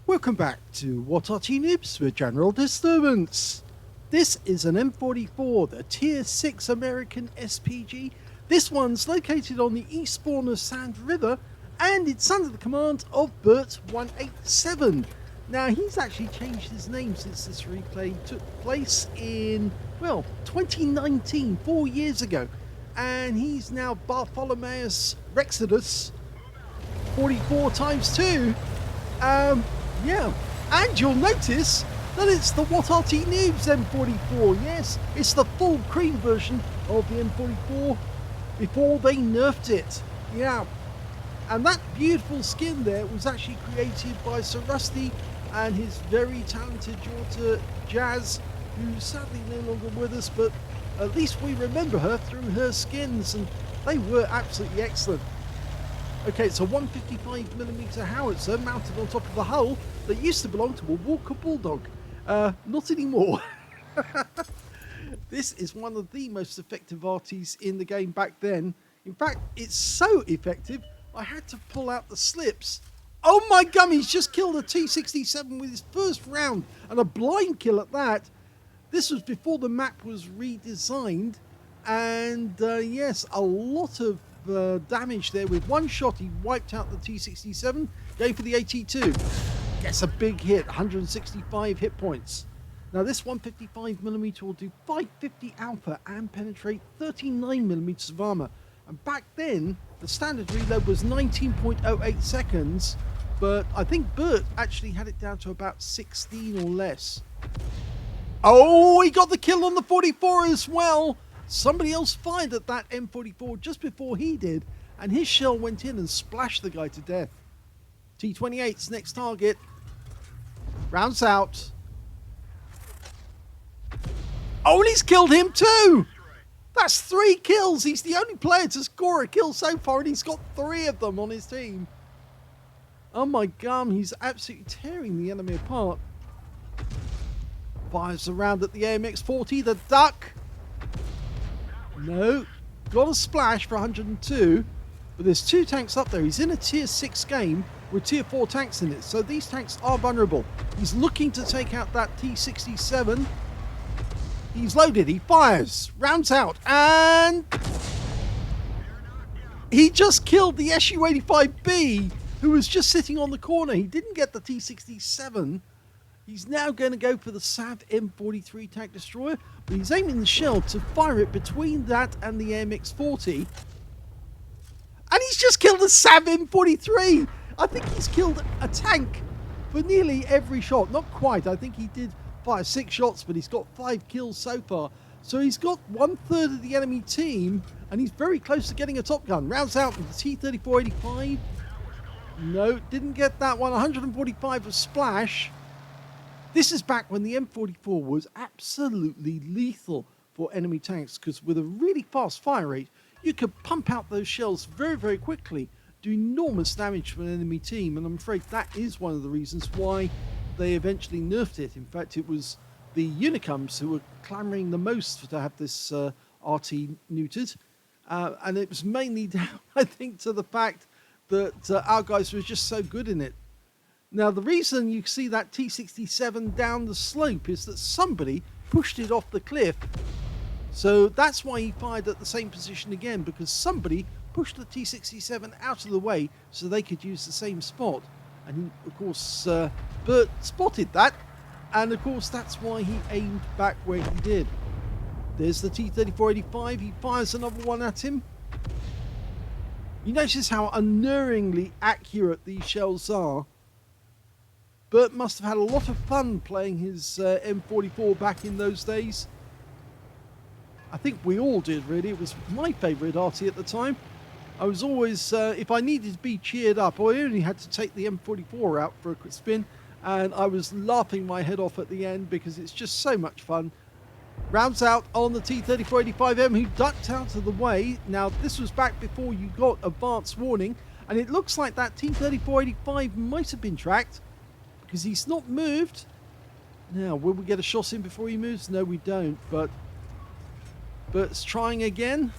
Welcome back to What Arty Noobs for General Disturbance. This is an M44, the Tier 6 American SPG. This one's located on the eastbourne of Sand River, and it's under the command of Bert187. Now, he's actually changed his name since this replay took place in, well, 2019, 4 years ago. And he's now Bartholomeus Rexodus 44 times 2. Yeah, and you'll notice that it's the What Arty Noobs M44. Yes, it's the full cream version of the M44 before they nerfed it. Yeah, and that beautiful skin there was actually created by Sir Rusty and his very talented daughter Jazz, who's sadly no longer with us, but at least we remember her through her skins, and they were absolutely excellent. Okay, it's a 155mm howitzer mounted on top of the hull that used to belong to a Walker Bulldog. Not anymore. This is one of the most effective arties in the game back then. In fact, it's so effective, I had to pull out the slips. Oh my gum, he's just killed a T-67 with his first round, and a blind kill at that. This was before the map was redesigned, and yes, a lot of damage there. With one shot he wiped out the T-67, going for the AT2. Gets a big hit, 165 hit points. Now this 155mm will do 550 alpha and penetrate 39mm of armor. And back then the standard reload was 19.08 seconds, but I think Bert actually had it down to about 16 or less. Oh, he got the kill on the 44 as well. Somebody else fired at that M44 just before he did, and his shell went in and splashed the guy to death. T-28's next target. Rounds out. Oh, and he's killed him too! That's 3 kills! He's the only player to score a kill so far, and he's got 3 of them on his team. Oh my gum, he's absolutely tearing the enemy apart. Fires around at the AMX-40, the duck. No, got a splash for 102, but there's 2 tanks up there. He's in a tier 6 game with tier 4 tanks in it, so these tanks are vulnerable. He's looking to take out that T-67. He's loaded, he fires, rounds out, and he just killed the SU-85B, who was just sitting on the corner. He didn't get the T-67. He's now going to go for the SAV M43 tank destroyer, but he's aiming the shell to fire it between that and the AMX-40. And he's just killed the SAV M43! I think he's killed a tank for nearly every shot. Not quite, I think he did fire 6 shots, but he's got 5 kills so far. So he's got 1/3 of the enemy team, and he's very close to getting a top gun. Rounds out with the T-34-85. No, didn't get that one. 145 of splash. This is back when the M44 was absolutely lethal for enemy tanks, because with a really fast fire rate, you could pump out those shells very, very quickly, do enormous damage to an enemy team, and I'm afraid that is one of the reasons why they eventually nerfed it. In fact, it was the Unicums who were clamouring the most to have this RT neutered, and it was mainly down, I think, to the fact that our guys were just so good in it. Now, the reason you see that T-67 down the slope is that somebody pushed it off the cliff. So that's why he fired at the same position again, because somebody pushed the T-67 out of the way so they could use the same spot. And of course, Bert spotted that And of course, that's why he aimed back where he did. There's the T-34-85. He fires another one at him. You notice how unerringly accurate these shells are. Bert must have had a lot of fun playing his M44 back in those days. I think we all did, really. It was my favourite Arty at the time. I was always, if I needed to be cheered up, I only had to take the M44 out for a quick spin, and I was laughing my head off at the end because it's just so much fun. Rounds out on the T-34-85M, who ducked out of the way. Now, this was back before you got advance warning, and it looks like that T-34-85 might have been tracked because he's not moved. Now, will we get a shot in before he moves? No, we don't, but Bert's trying again.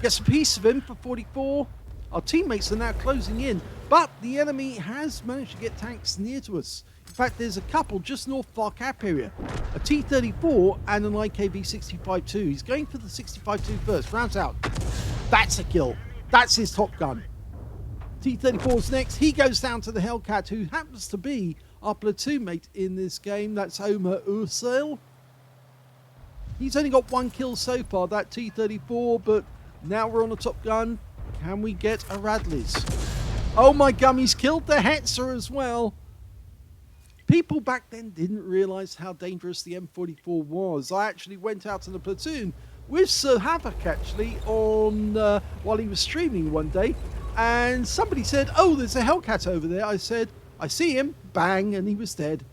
Gets a piece of him for 44. Our teammates are now closing in, but the enemy has managed to get tanks near to us. In fact, there's a couple just north of our cap area. A T-34 and an IKV-65-2. He's going for the 65-2 first. Rounds out. That's a kill. That's his top gun. T-34's next. He goes down to the Hellcat, who happens to be our platoon mate in this game. That's Homer Ursel. He's only got one kill so far, that T-34, but now we're on a top gun. Can we get a Radley's? Oh my gummies, killed the Hetzer as well. People back then didn't realise how dangerous the M44 was. I actually went out in a platoon with Sir Havoc actually on while he was streaming one day, and somebody said, "Oh, there's a Hellcat over there." I said, "I see him." Bang, and he was dead.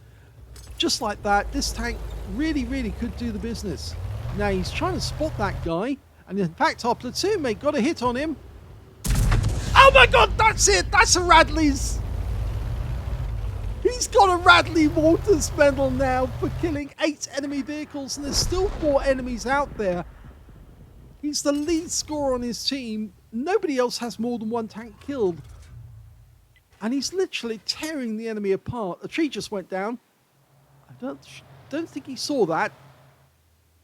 Just like that, this tank really could do the business. Now he's trying to spot that guy, and in fact our platoon mate got a hit on him. Oh my god, that's it! That's a Radley's! He's got a Radley Walters medal now for killing 8 enemy vehicles, and there's still 4 enemies out there. He's the lead scorer on his team. Nobody else has more than 1 tank killed. And he's literally tearing the enemy apart. A tree just went down. I don't think he saw that.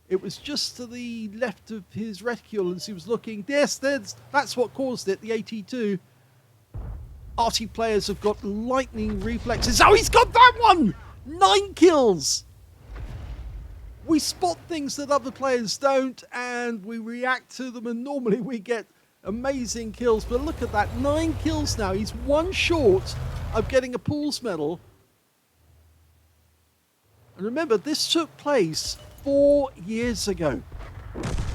It was just to the left of his reticule as he was looking. Yes, that's what caused it, the AT2. Arty players have got lightning reflexes. Oh, he's got that one! 9 kills! We spot things that other players don't, and we react to them, and normally we get amazing kills. But look at that, 9 kills now. He's 1 short of getting a Pools medal. And remember, this took place 4 years ago.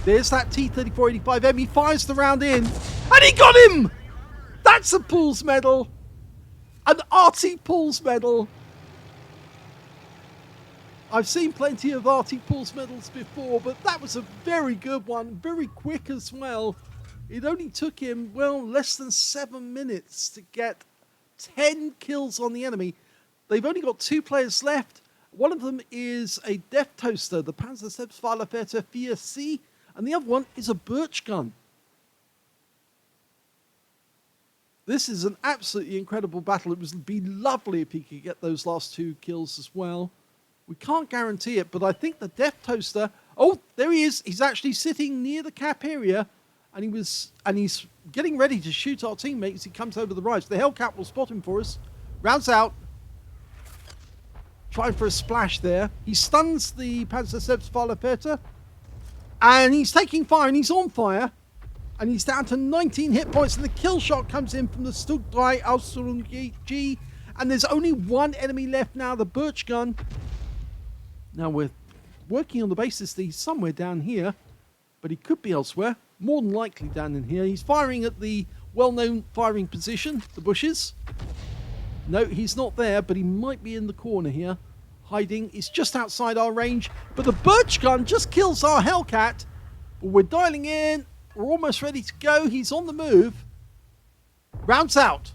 There's that T-34-85M. He fires the round in, and he got him! That's a Pools medal. An Arty Pools medal. I've seen plenty of Arty Pools medals before, but that was a very good one. Very quick as well. It only took him, well, less than 7 minutes to get 10 kills on the enemy. They've only got 2 players left. One of them is a Death Toaster, the Panzer Selbstfahrerfährte 4C, and the other one is a Birch gun. This is an absolutely incredible battle. It would be lovely if he could get those last 2 kills as well. We can't guarantee it, but I think the Death Toaster... Oh, there he is. He's actually sitting near the cap area, and he's getting ready to shoot our teammate as he comes over the rise. The Hellcat will spot him for us. Rounds out. Trying for a splash there. He stuns the Panzer Selbstfahrerfährte, and he's taking fire, and he's on fire. And he's down to 19 hit points, and the kill shot comes in from the Stug 3 Ausrüstung G, and there's only 1 enemy left now, the Birch gun. Now we're working on the basis that he's somewhere down here, but he could be elsewhere, more than likely down in here. He's firing at the well-known firing position, the bushes. No, he's not there, but he might be in the corner here, hiding. He's just outside our range, but the Birch gun just kills our Hellcat. But we're dialing in. We're almost ready to go. He's on the move. Rounds out.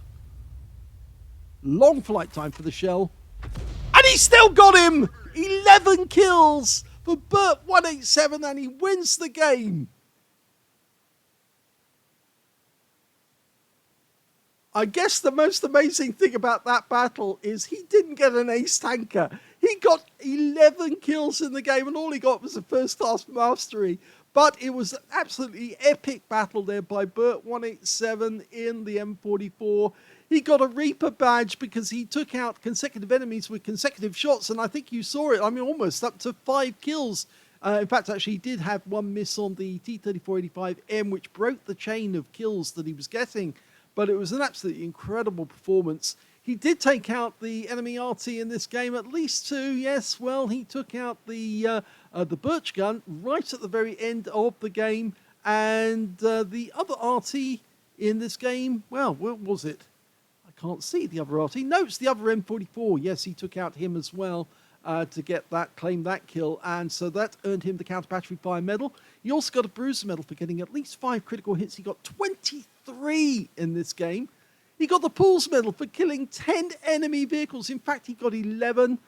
Long flight time for the shell. And he still got him! 11 kills for Bert187, and he wins the game. I guess the most amazing thing about that battle is he didn't get an ace tanker. He got 11 kills in the game, and all he got was a first-class mastery. But it was an absolutely epic battle there by Bert187 in the M44. He got a Reaper badge because he took out consecutive enemies with consecutive shots, and I think you saw it. I mean, almost up to 5 kills. In fact, actually, he did have one miss on the T-3485M, which broke the chain of kills that he was getting, but it was an absolutely incredible performance. He did take out the enemy Arty in this game, at least 2. Yes, well, he took out the Birch gun right at the very end of the game, and the other Arty in this game, well, what was it? Can't see the other Arty. No, it's the other M44. Yes, he took out him as well to get that, claim that kill, and so that earned him the counter battery fire medal. He also got a bruiser medal for getting at least 5 critical hits. He got 23 in this game. He got the Pools medal for killing 10 enemy vehicles. In fact, he got 11.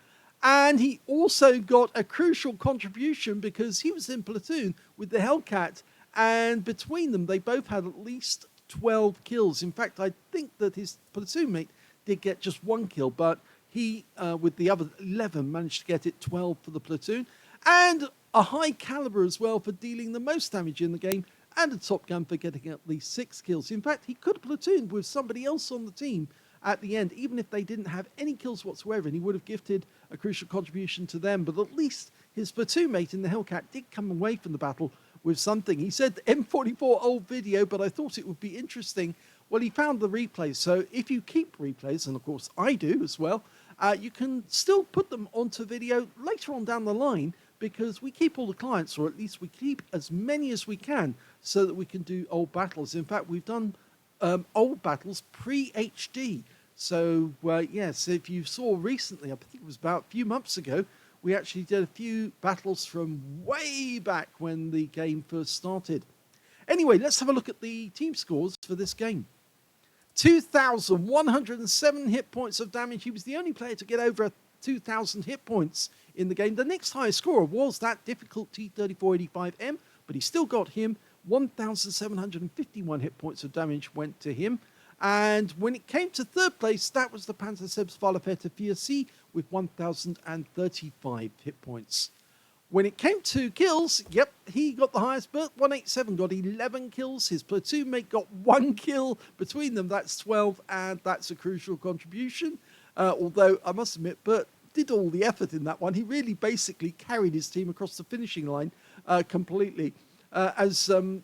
And he also got a crucial contribution because he was in platoon with the Hellcat, and between them, they both had at least 12 kills. In fact, I think that his platoon mate did get just 1 kill, but he, with the other 11, managed to get it 12 for the platoon. And a high caliber as well for dealing the most damage in the game, and a top gun for getting at least 6 kills. In fact, he could have platooned with somebody else on the team at the end, even if they didn't have any kills whatsoever, and he would have gifted a crucial contribution to them. But at least his platoon mate in the Hellcat did come away from the battle with something. He said M44 old video, but I thought it would be interesting. Well, he found the replays. So if you keep replays, and of course I do as well, you can still put them onto video later on down the line, because we keep all the clients, or at least we keep as many as we can, so that we can do old battles. In fact, we've done old battles pre-HD. So yes, if you saw recently, I think it was about a few months ago, we actually did a few battles from way back when the game first started. Anyway, let's have a look at the team scores for this game. 2,107 hit points of damage. He was the only player to get over 2,000 hit points in the game. The next highest scorer was that difficult T-3485M, but he still got him. 1,751 hit points of damage went to him. And when it came to third place, that was the Panzer Falafetta VC with 1,035 hit points. When it came to kills, yep, he got the highest. Bert187 got 11 kills. His platoon mate got 1 kill. Between them, that's 12, and that's a crucial contribution. Although, I must admit, Bert did all the effort in that one. He really basically carried his team across the finishing line completely. As some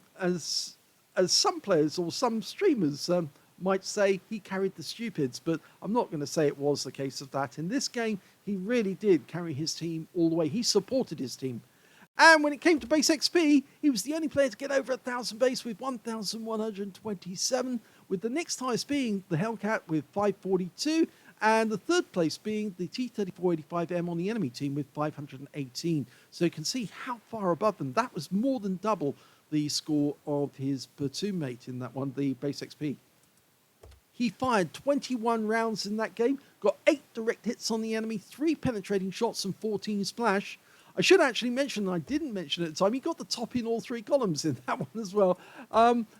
players or some streamers might say, he carried the stupids, but I'm not going to say it was the case of that. In this game, he really did carry his team all the way. He supported his team. And when it came to base XP, he was the only player to get over 1,000 base with 1,127, with the next highest being the Hellcat with 542, and the third place being the T-3485M on the enemy team with 518. So you can see how far above them. That was more than double the score of his platoon mate in that one, the base XP. He fired 21 rounds in that game, got 8 direct hits on the enemy, 3 penetrating shots and 14 splash. I should actually mention, I didn't mention at the time, he got the top in all 3 columns in that one as well.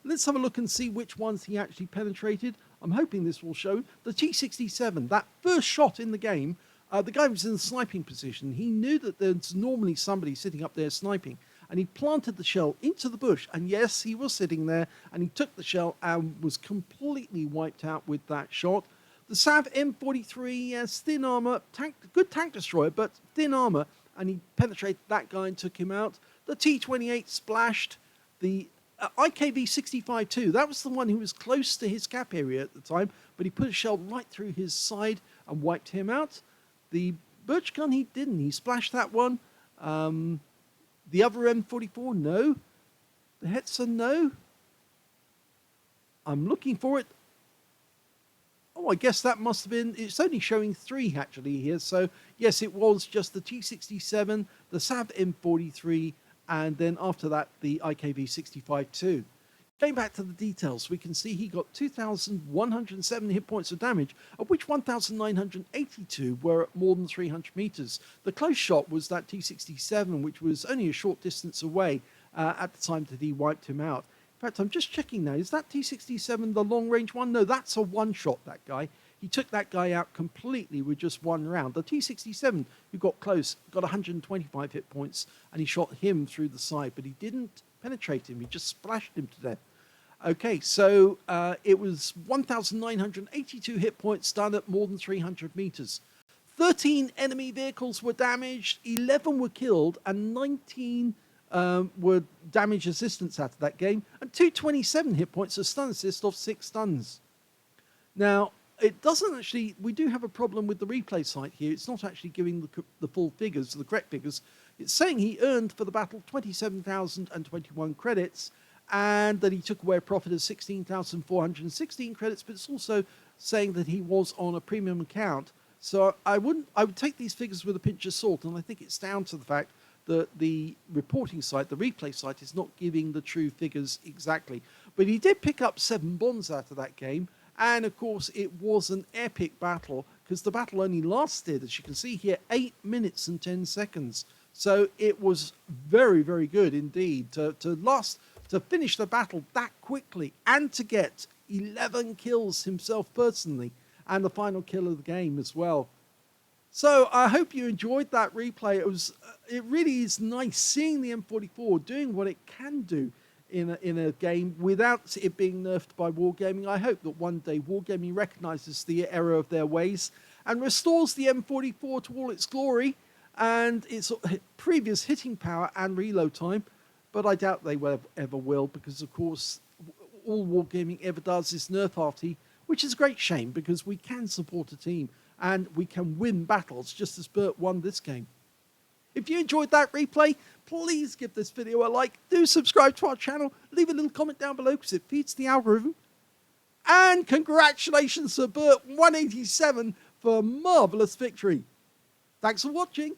Let's have a look and see which ones he actually penetrated. I'm hoping this will show. The T67, that first shot in the game, the guy was in the sniping position. He knew that there's normally somebody sitting up there sniping, and he planted the shell into the bush. And yes, he was sitting there, and he took the shell and was completely wiped out with that shot. The Sav M43, yes, thin armor, good tank destroyer, but thin armor, and he penetrated that guy and took him out. The T28 splashed. The IKV-65 too, that was the one who was close to his cap area at the time, but he put a shell right through his side and wiped him out. The Birch gun, he didn't. He splashed that one. The other M44, no. The Hetzer, no. I'm looking for it. Oh, I guess that must have been, it's only showing 3 actually here. So yes, it was just the T67, the Sav M43, and then after that, the IKV-65 too. Going back to the details, we can see he got 2,107 hit points of damage, of which 1,982 were at more than 300 meters. The close shot was that T67, which was only a short distance away at the time that he wiped him out. In fact, I'm just checking now. Is that T67 the long-range one? No, that's a one-shot, that guy. He took that guy out completely with just 1 round. The T67, who got close, got 125 hit points, and he shot him through the side, but he didn't penetrate him. He just splashed him to death. Okay, so it was 1,982 hit points done at more than 300 meters. 13 enemy vehicles were damaged, 11 were killed, and 19 were damage assistance out of that game, and 227 hit points, a stun assist of 6 stuns. Now, it doesn't actually, we do have a problem with the replay site here. It's not actually giving the full figures, the correct figures. It's saying he earned for the battle 27,021 credits, and that he took away a profit of 16,416 credits, but it's also saying that he was on a premium account. So I would take these figures with a pinch of salt, and I think it's down to the fact that the reporting site, the replay site, is not giving the true figures exactly. But he did pick up 7 bonds out of that game, and of course it was an epic battle, because the battle only lasted, as you can see here, 8 minutes and 10 seconds. So it was very, very good indeed to finish the battle that quickly, and to get 11 kills himself personally, and the final kill of the game as well. So I hope you enjoyed that replay. It really is nice seeing the M44 doing what it can do in a game without it being nerfed by Wargaming. I hope that one day Wargaming recognises the error of their ways and restores the M44 to all its glory and its previous hitting power and reload time. But I doubt they ever will, because of course all Wargaming ever does is nerf Arty, which is a great shame, because we can support a team and we can win battles, just as Bert won this game. If you enjoyed that replay, please give this video a like, do subscribe to our channel, leave a little comment down below because it feeds the algorithm. And congratulations to Bert187 for a marvellous victory. Thanks for watching.